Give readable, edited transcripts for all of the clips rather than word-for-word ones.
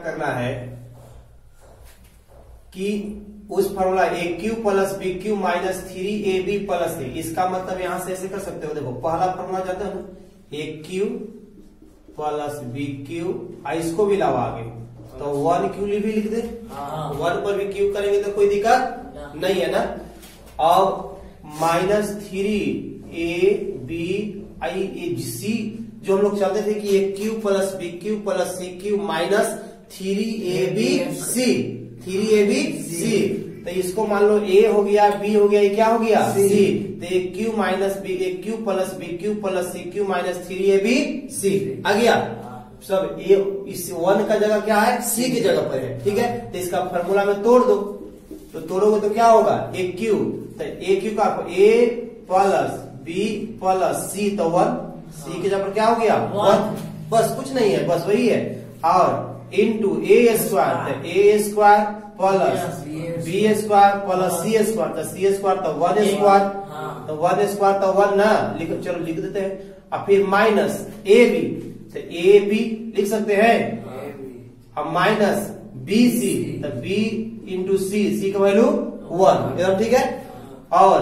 करना है कि उस formula A Q plus B Q minus 3ab plus A, इसका मतलब यहां से ऐसे कर सकते हो। देखो पहला फॉर्मूला जाता है ना, ए क्यू प्लस बी क्यू, इसको भी लाओ आगे तो 1q भी लिख दे। 1 पर भी क्यू करेंगे तो कोई दिक्कत नहीं है ना। अब माइनस 3ab जो हम लोग चाहते थे कि a Q plus B cube plus C cube minus 3abc, तो इसको मान लो ए हो गया, बी हो गया, ये क्या हो गया सी, तो a cube minus b, a Q plus B cube plus C cube minus 3abc आ गया। सब ए इस 1 का जगह क्या है, सी की जगह पर है, ठीक है। तो इसका फॉर्मूला में तोड़ दो, तो तोड़ोगे तो क्या होगा, ए क्यू, तो ए क्यू का ए प्लस बी प्लस सी, तो 1, सी की जगह पर क्या हो गया 1, बस कुछ नहीं है, बस वही है। और इंटू ए स्क्वायर, तो a square plus B square plus C square, तो सी स्क्वायर तो 1 स्क्वायर, तो 1 स्क्वायर तो 1 ना, चलो लिख देते हैं। और फिर माइनस ए बी, तो ए बी लिख सकते हैं, अब माइनस बी सी, तो बी इंटू सी, सी का वैल्यू 1, एकदम ठीक है। और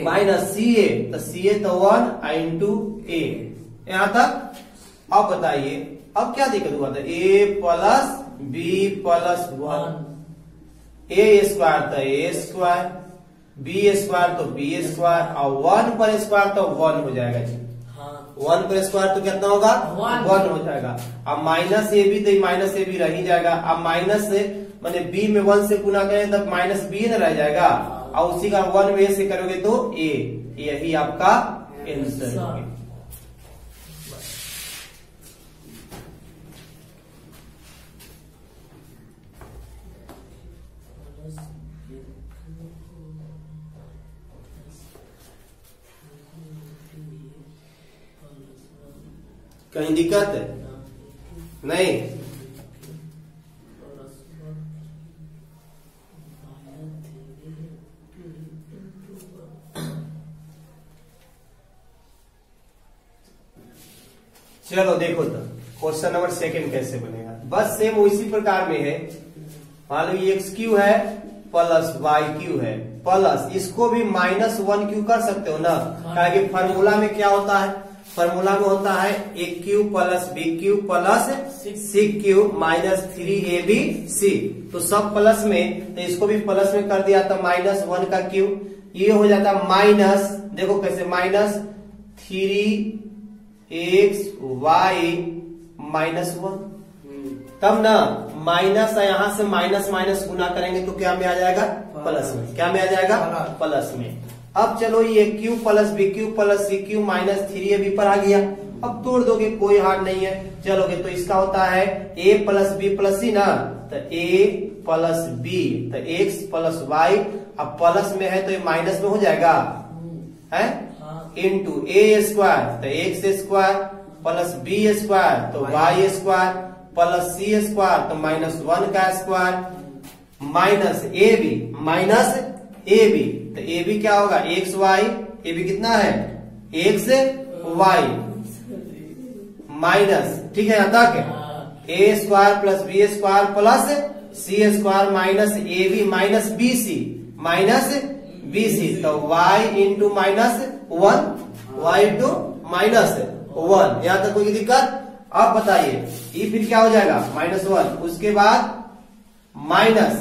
माइनस सी ए, तो सी ए तो 1 इंटू ए, यहां तक। अब बताइए अब क्या दिक्कत हुआ था, ए प्लस बी प्लस 1, ए स्क्वायर तो ए स्क्वायर, बी स्क्वायर तो बी स्क्वायर, और 1 पर स्क्वायर तो 1 हो जाएगा जी। 1 पर स्क्वायर तो कितना होगा 1 हो जाएगा। अब माइनस ए बी, तो माइनस ए बी रह ही जाएगा। अब माइनस से मैंने बी में 1 से गुना करें तब माइनस बी न रह जाएगा, और उसी का 1 में से करोगे तो ए, यही आपका आंसर होगा। कहीं दिक्कत है नहीं? चलो देखो तो क्वेश्चन नंबर 2 कैसे बनेगा, बस सेम उसी प्रकार में है। मान लो ये एक्स क्यू है प्लस वाई क्यू है, प्लस इसको भी माइनस 1q कर सकते हो ना, क्योंकि फार्मूला में क्या होता है, फार्मूला में होता है a Q plus B cube plus C cube minus 3abc, तो सब प्लस में, तो इसको भी प्लस में कर दिया तो माइनस 1 का क्यू, ये हो जाता माइनस, देखो कैसे, माइनस 3xy माइनस 1, तब ना माइनस यहां से माइनस माइनस गुना करेंगे तो क्या में आ जाएगा प्लस में, क्या में आ जाएगा प्लस में। अब चलो ये cube plus B cube plus सी क्यू माइनस 3ab पर आ गया, अब तोड़ दोगे कोई हार्ड नहीं है, चलोगे तो इसका होता है a plus B plus c ना, तो a प्लस बी, तो x प्लस वाई, अब प्लस में है तो ये माइनस में हो जाएगा है, इंटू ए स्क्वायर, तो x square plus B square तो वाई स्क्वायर प्लस सी स्क्वायर तो माइनस 1 का स्क्वायर, माइनस ए बी, तो ए बी क्या होगा एक्स वाई, ए बी कितना है एक्स वाई माइनस, ठीक है यहां तक, a square plus B square plus C square minus A b minus B C, तो y into minus 1, y into minus 1, यहां तक कोई दिक्कत। अब बताइए ये फिर क्या हो जाएगा माइनस 1, उसके बाद माइनस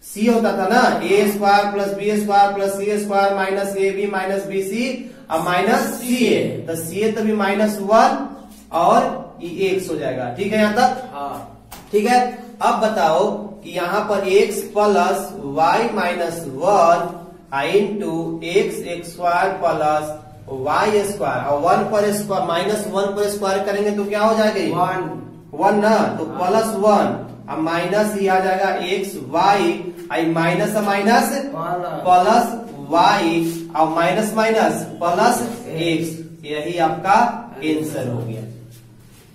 सी होता था ना, a square plus B square plus C square minus A b minus B c, अब माइनस सी ए, तो सी ए तभी माइनस 1 और ये एक्स हो जाएगा, ठीक है यहां तक, ठीक है। अब बताओ कि यहाँ पर x plus y minus 1 into x square plus y square, और 1 पर स्क्वायर माइनस 1 पर स्क्वायर करेंगे तो क्या हो जाएगा 1 ना, तो प्लस 1, अब माइनस ही आ जाएगा एक्स वाई, आई माइनस माइनस प्लस वाई, और माइनस माइनस प्लस एक्स, यही आपका आंसर हो गया।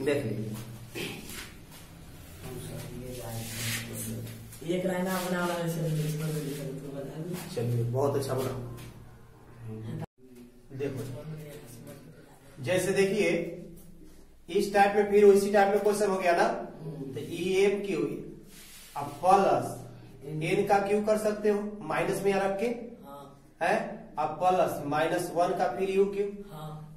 देख लीजिए एक लाइन बना रहा है, चलिए बहुत अच्छा बना। देखो जैसे देखिए इस टाइप में फिर उसी टाइप में क्वेश्चन हो गया ना, तो ई एम क्यू अब प्लस एन का क्यू कर सकते हो माइनस में यहाँ रख के है, अब प्लस -1 का फिर यू क्यू,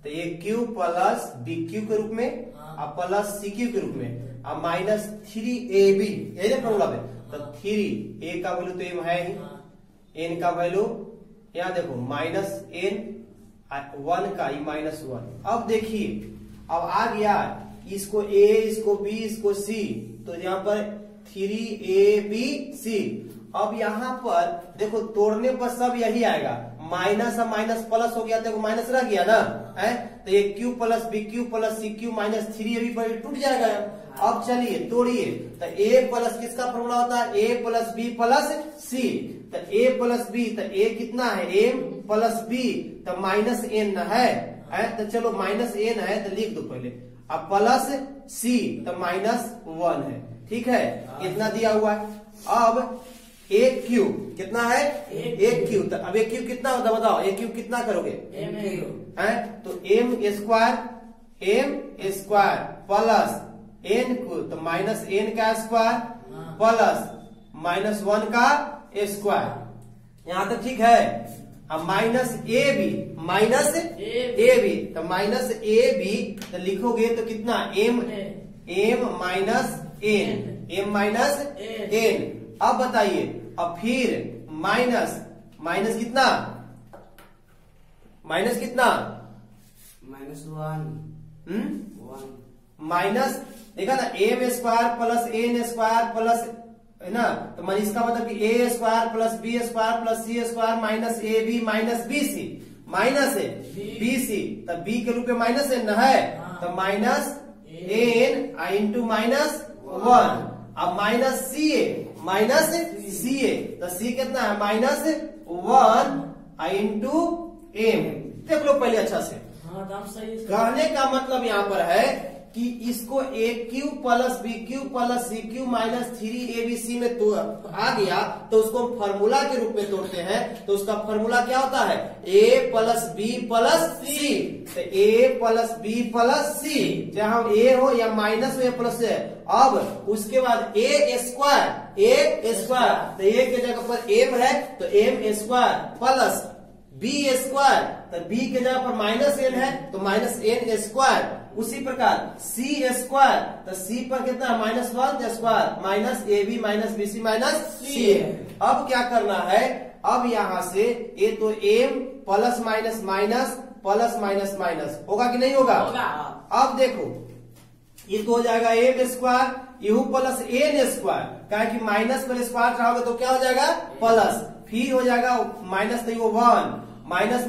तो ये क्यू प्लस बी क्यू के रूप में अब प्लस सी क्यू के रूप में अब -3ab यही ना फॉर्मूला में, तो 3 ए का वैल्यू तो एम है ही, एन का वैल्यू यहाँ देखो -n 1 का -1। अब देखिए अब आ गया इसको ए इसको बी इसको सी, तो यहाँ पर 3abc। अब यहाँ पर देखो तोड़ने पर सब यही आएगा, माइनस और माइनस प्लस हो गया तो माइनस रह गया ना है, तो ये cube plus B cube plus सी क्यू -3ab पर टूट जाएगा। अब चलिए तोड़िए, तो ए प्लस किसका फॉर्मूला होता है, ए प्लस बी प्लस सी, तो ए प्लस बी, तो ए कितना है एम प्लस बी, तो -n है, तो चलो -n है तो लिख दो पहले, अब प्लस सी तो -1 है, ठीक है इतना दिया हुआ है। अब एक क्यू कितना है, एक क्यू, तो अब एक क्यू कितना होता है बताओ, एक क्यू कितना करोगे है, तो m square plus n cube, तो -n का स्क्वायर प्लस -1 का स्क्वायर, यहां तक ठीक है। अब -ab तो -ab तो लिखोगे तो कितना m माइनस n। अब बताइए, अब फिर माइनस कितना, माइनस देखा ना, m square plus N square plus है ना, तो मान इसका मतलब कि a square plus B square plus C square minus A b minus B c, minus है बी सी, तो बी के रूप में माइनस एन है, तो -n इंटू -1। अब सी ए, तो सी कितना है -1 इंटू एम। देख लो पहले अच्छा से, कहने का मतलब यहाँ पर है कि इसको a Q plus B cube plus C cube -3abc में तो आ गया, तो उसको हम फॉर्मूला के रूप में तोड़ते हैं, तो उसका फॉर्मूला क्या होता है, a plus B plus C, तो a प्लस बी प्लस सी, चाहे a हो या माइनस हो या प्लस है। अब उसके बाद a स्क्वायर, तो a के जगह पर m है तो m square plus B square, तो b के जगह पर -n है तो -n स्क्वायर। उसी प्रकार सी स्क्वायर, तो सी पर कितना -1 स्क्वायर -ab -bc -c है। अब क्या करना है, अब यहां से ये तो m प्लस माइनस होगा कि नहीं होगा, अब देखो ये तो हो जाएगा M square you plus N square, क्या कि माइनस पर स्क्वायर रहोगे तो क्या हो जाएगा प्लस, फिर हो जाएगा माइनस तो 1 minus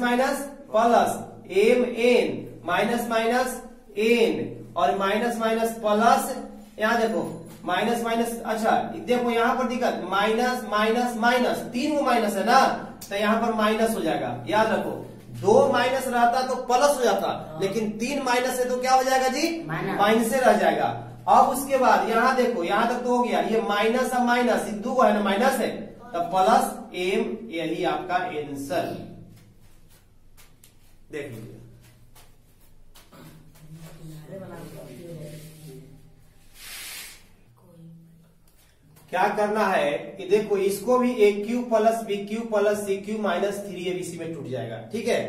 plus M N minus N और माइनस प्लस, यहाँ देखो माइनस, अच्छा देखो यहाँ पर दिक्कत माइनस 3 माइनस है ना, तो यहाँ पर माइनस हो जाएगा। याद रखो 2 माइनस रहता तो प्लस हो जाता, लेकिन 3 माइनस है तो क्या हो जाएगा जी माइनस से रह जाएगा। अब उसके बाद यहाँ देखो, यहाँ तक तो हो गया, ये माइनस और माइनस 2 है ना, माइनस है तो प्लस एम, यही आपका आंसर। देख लीजिए क्या करना है कि देखो इसको भी a Q plus B cube plus C cube -3abc में टूट जाएगा, ठीक है।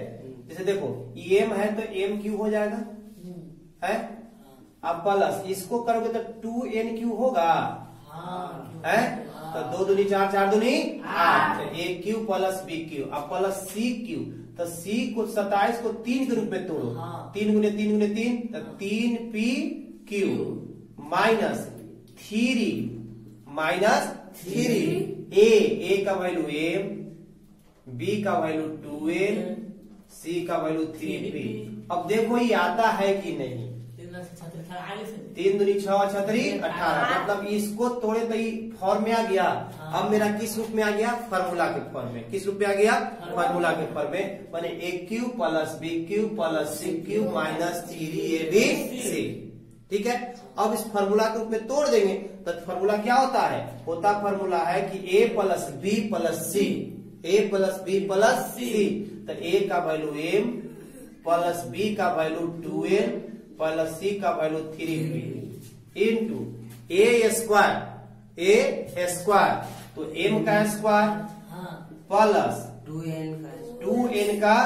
जैसे देखो एम है तो एम क्यू हो जाएगा है, अब प्लस इसको करोगे तो 2n होगा है, तो 2 दूनी 4 4 दूनी 8, ए क्यू प्लस बी क्यू, अब प्लस सी क्यू, तो सी को 27 को 3 के रूप में तोड़ो, 3 गुने 3 तो 3p क्यू -3 ए का वैल्यू m, बी का वैल्यू 2n, सी का वैल्यू 3p। अब देखो ये आता है कि नहीं, 3 दूनी 6 36 18, मतलब इसको तोड़े तो फॉर्म में आ गया। अब मेरा किस रूप में आ गया, फार्मूला के फॉर्म में, किस रूप में आ गया फार्मूला के फॉर्म में, माने a Q plus B cube plus C cube -3abc, ठीक है। अब इस फार्मूला के रूप में तोड़ देंगे तो फार्मूला क्या होता है, फार्मूला है कि a plus B plus C, तो a का वैल्यू m प्लस b का वैल्यू 2n प्लस c का वैल्यू 3p इंटू ए स्क्वायर तो m का स्क्वायर प्लस 2n का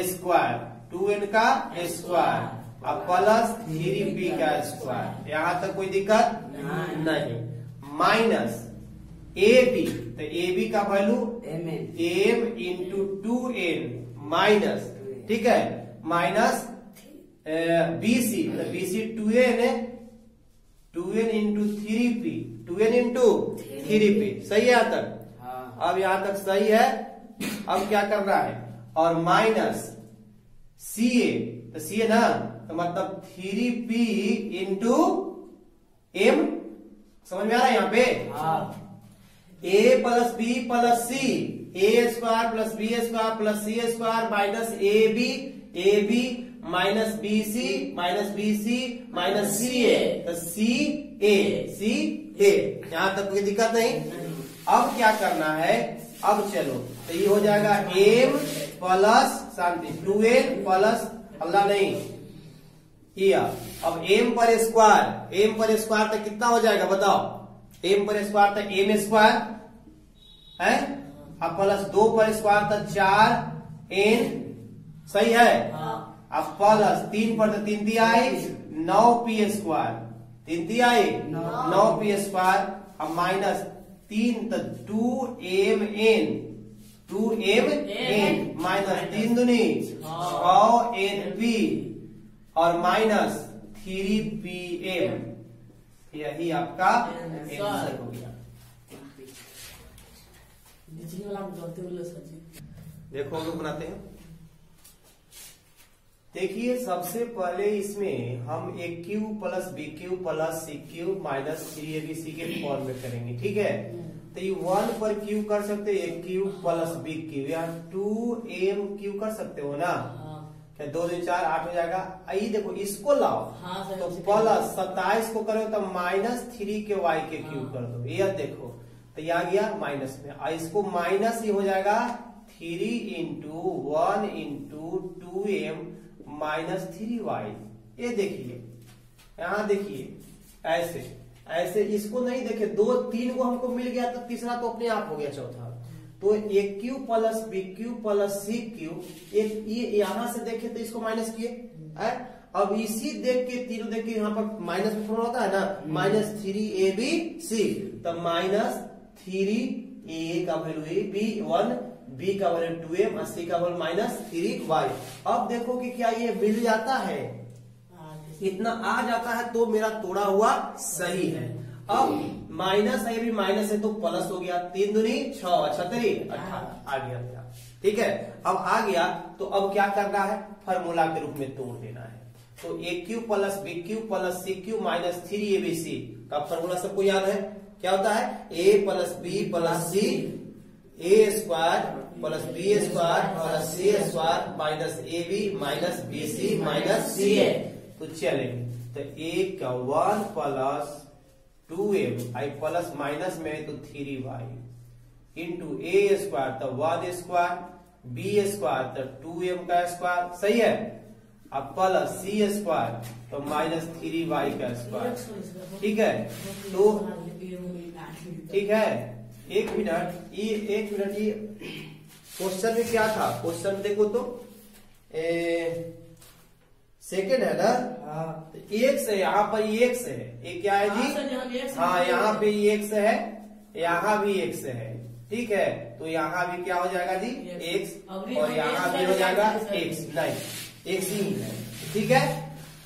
स्क्वायर 2n का स्क्वायर अब प्लस 3p का स्क्वायर। यहां तक कोई दिक्कत नहीं। माइनस ab तो ab का value m into 2n minus, ठीक है, माइनस bc तो bc 2n है, 2n into 3p 2n into 3p। सही है यहां तक? अब यहां तक सही है। अब क्या कर रहा है? और माइनस ca तो ca ना तो मतलब 3p इंटू m। समझ में आ रहा है यहाँ पे? a plus B plus C A square plus B square plus C square minus A b minus B c minus सी ए तो सी ए। यहां तक कोई दिक्कत नहीं। अब क्या करना है? अब चलो तो ये हो जाएगा m प्लस शांति 2n प्लस अल्लाह नहीं किया। अब m पर स्क्वायर तो कितना हो जाएगा बताओ? m पर स्क्वायर तो m स्क्वायर है, अब प्लस 2 पर स्क्वायर तो 4n। सही है? अब प्लस 3 पर तो 3 दिया है 9p स्क्वायर 3 दिया है 9p स्क्वायर। अब माइनस 3 तो 2mn माइनस 3 दूनी 6np और माइनस 3pm। यही आपका आंसर हो गया। देखो हम लोग बनाते हैं। देखिए सबसे पहले इसमें हम a Q plus B cube plus C cube minus 3abc के फॉर्म में करेंगे, ठीक है? तो ये 1 पर क्यू कर सकते हो, ए क्यू प्लस बी क्यू, यहाँ 2m क्यू कर सकते हो ना? क्या 2 2 4 8 हो जाएगा। आई देखो इसको लाओ तो प्लस 27 को करो तो माइनस 3 के y के क्यूब कर दो। ये देखो तो ये आ गया माइनस में। इसको माइनस ही हो जाएगा 3 into 1 into 2m minus 3y। ये देखिए यहाँ देखिए ऐसे इसको नहीं देखे 2 3 को हमको मिल गया तो तीसरा तो अपने आप हो गया चौथा। तो a Q plus B cube plus C cube ये यहां से देखे तो इसको माइनस किए। अब इसी देख के तीनों देख के यहाँ पर माइनस में थोड़ा होता है ना, माइनस 3abc तो माइनस 3a का वैल्यू बी 1 b का वैल्यू 2m और c का वैल्यू माइनस 3y। अब देखो कि क्या ये मिल जाता है? इतना आ जाता है तो मेरा तोड़ा हुआ सही है। अब माइनस है भी माइनस है तो प्लस हो गया 3 दूनी 6 36 18 आ गया मेरा, ठीक है? अब आ गया तो अब क्या करना है? फार्मूला के रूप में तोड़ देना है। तो a Q plus B cube plus C cube minus 3abc का फार्मूला सबको याद है? क्या होता है? a plus B plus C A square plus B square plus C square minus ab minus bc minus ca। तो चले तो a का 1 प्लस 2m आई प्लस माइनस में तो 3y इंटू ए स्क्वायर तो 1 स्क्वायर बी स्क्वायर तो 2m का square. सही है? अब प्लस सी स्क्वायर तो माइनस 3y का स्क्वायर, ठीक है? तो ठीक है, एक मिनट ये क्वेश्चन में क्या था? क्वेश्चन देखो तो सेकेंड है ना? x है, यहाँ पर x है, ये क्या है जी? हाँ यहाँ पे x है, यहाँ भी x है, ठीक है? तो यहाँ भी क्या हो जाएगा जी? x और यहाँ भी हो जाएगा x। नहीं x ही है, ठीक है?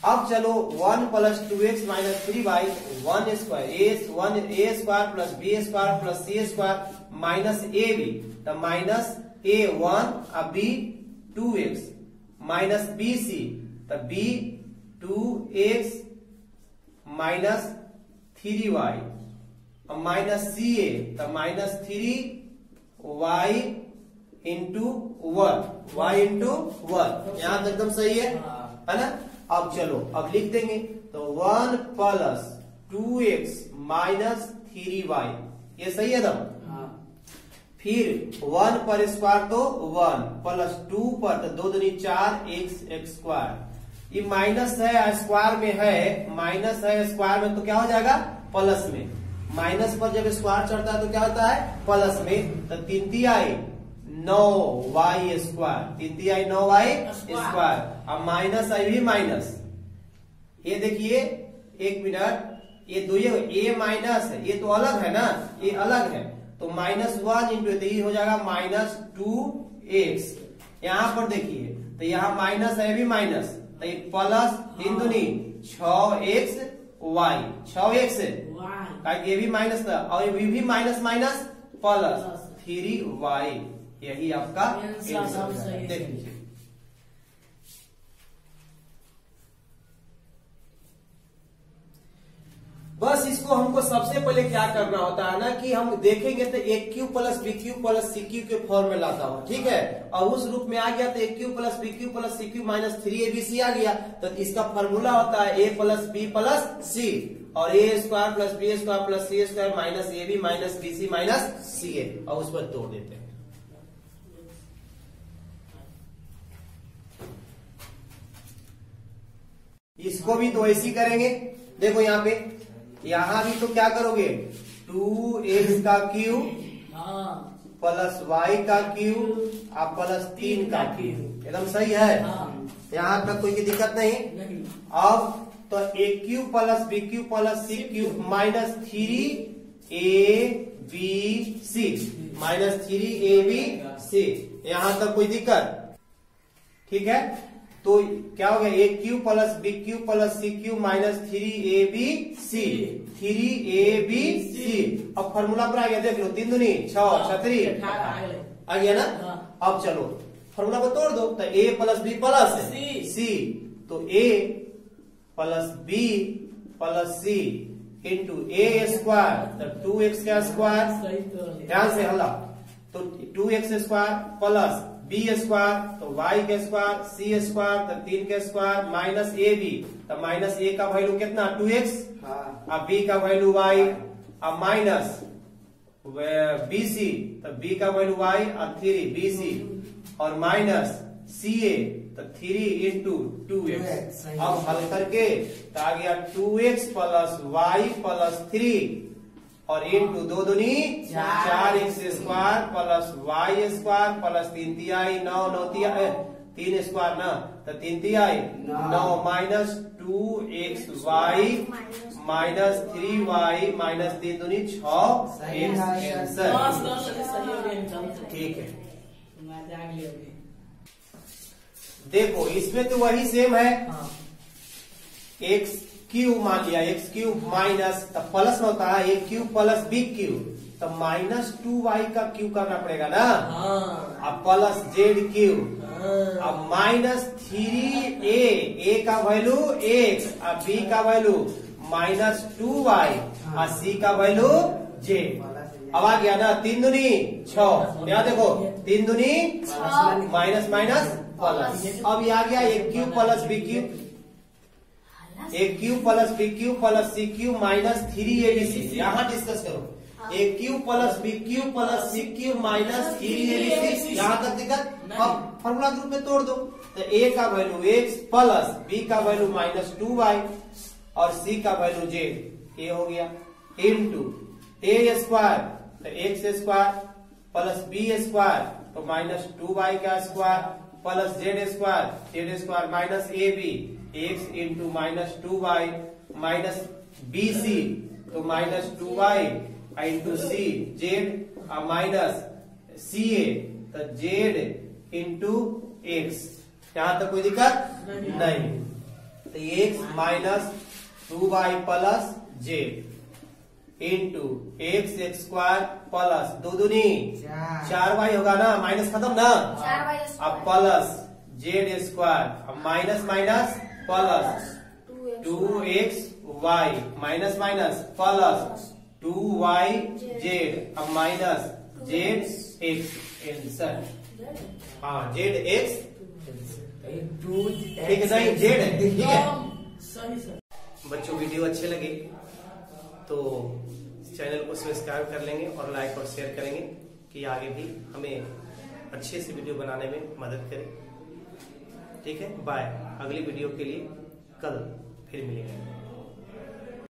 अब चलो 1 plus 2x minus 3y 1 square a square plus b square plus c square minus ab तो माइनस a1 अब b 2x माइनस bc तो b 2x माइनस 3y और माइनस ca तो minus 3y into 1 y into 1। यहां तक एकदम सही है ना? अब चलो अब लिख देंगे तो 1 प्लस 2x माइनस 3y ये सही है ना? फिर 1 पर स्क्वायर तो 1 प्लस 2 पर तो 2 दूनी 4 x स्क्वायर ये माइनस है स्क्वायर में है, माइनस है स्क्वायर में तो क्या हो जाएगा प्लस में। माइनस पर जब स्क्वायर चढ़ता है तो क्या होता है प्लस में। तो 3 तिहाई 9y स्क्वायर, 3 तिहाई 9y स्क्वायर। अब माइनस आई भी माइनस, ये देखिए 1 मिनट, ये दो ये माइनस है, ये तो अलग है ना, ये अलग है तो -1 इंटू ये हो जाएगा -2x। यहाँ पर देखिए तो यहाँ माइनस है भी माइनस, तो ये प्लस 3 दूनी 6xy, 6x ये भी माइनस था और ये भी माइनस माइनस प्लस 3y, यही आपका आंसर। देख लीजिए बस इसको हमको सबसे पहले क्या करना होता है ना कि हम देखेंगे तो एक cube plus B cube plus सी क्यू के फॉर्म में लाता हूँ, ठीक है। और उस रूप में आ गया तो एक cube plus B cube plus सी क्यू माइनस 3abc आ गया। तो इसका फॉर्मूला होता है a plus B plus c, और a square plus B square plus C square minus A b minus B c minus C a, और उस पर तोड़ देते हैं। इसको भी तो ऐसी करेंगे। देखो यहाँ पे, यहाँ भी तो क्या करोगे 2x का क्यूब प्लस y का क्यूब और प्लस 3 का क्यूब, एकदम सही है। यहाँ तक कोई की दिक्कत नहीं। अब तो a cube plus b cube plus c cube minus 3abc minus 3abc, यहाँ तक कोई दिक्कत, ठीक है। तो क्या हो गया एक cube plus B cube plus सी क्यू माइनस 3abc, 3abc। अब फॉर्मूला पर आ गया, देख लो 3 दूनी 6 छतरी आ गया ना। अब चलो फॉर्मूला को तोड़ दो, तो a plus B plus C, तो a plus B plus C into A square, तो 2x का स्क्वायर, ध्यान से हल्ला, तो 2x square plus B square तो y के स्क्वायर, सी स्क्वायर तो 3 के स्क्वायर माइनस ए बी, तो माइनस ए का वैल्यू कितना 2x, अब b का वैल्यू y, अब माइनस बी सी तो b का वैल्यू y और 3 बी सी, और माइनस सी ए तो 3 इंटू 2x। अब हल करके तो आ गया 2x प्लस y प्लस 3 और इंटू 2 दूनी 4x square plus y square plus 3 तिहाई 9 9 तिहाई 3 स्क्वायर ना, तो 3 तिहाई 9 minus 2xy minus 3y minus 3 दूनी 6x आंसर, ठीक है। देखो इसमें तो वही सेम है, x क्यूब मान लिया, एक्स क्यूब माइनस तब प्लस में होता है ए क्यूब प्लस बी क्यूब, तो माइनस 2y का क्यूब करना पड़ेगा ना, अब प्लस जेड क्यूब, अब माइनस 3a, ए का वैल्यू x, अब b का वैल्यू माइनस 2y और c का वैल्यू j। अब आ गया ना 3 दूनी 6, यहाँ देखो 3 दूनी माइनस माइनस प्लस। अब ये आ गया एक क्यूब प्लस बी क्यूब, एक cube plus b cube plus c cube minus 3abc, यहाँ डिस्कस करो। एक cube plus b cube plus c cube minus 3abc, यहाँ तक दिक्कत। अब फॉर्मूला ग्रुप में तोड़ दो, तो a का वैल्यू x प्लस b का वैल्यू माइनस 2y और c का वैल्यू z, ये हो गया इंटू a स्क्वायर तो x square plus b square तो माइनस 2y का square plus z square minus ab x into minus 2y minus B C तो minus 2y into C Z minus सी ए तो Z into x, यहाँ तक कोई दिक्कत नहीं। तो x minus 2y plus Z into x square plus 2 दूनी 4y होगा ना, माइनस खत्म ना, अब plus Z square minus minus plus 2xy minus minus plus 2y Z अब माइनस जेड एक्स आंसर, हाँ जेड एक्स, ठीक है नहीं जेड है, ठीक है। बच्चों वीडियो अच्छे लगे तो चैनल को सब्सक्राइब कर लेंगे और लाइक और शेयर करेंगे कि आगे भी हमें अच्छे से वीडियो बनाने में मदद करें। ठीक है, बाय। अगली वीडियो के लिए कल फिर मिलेंगे।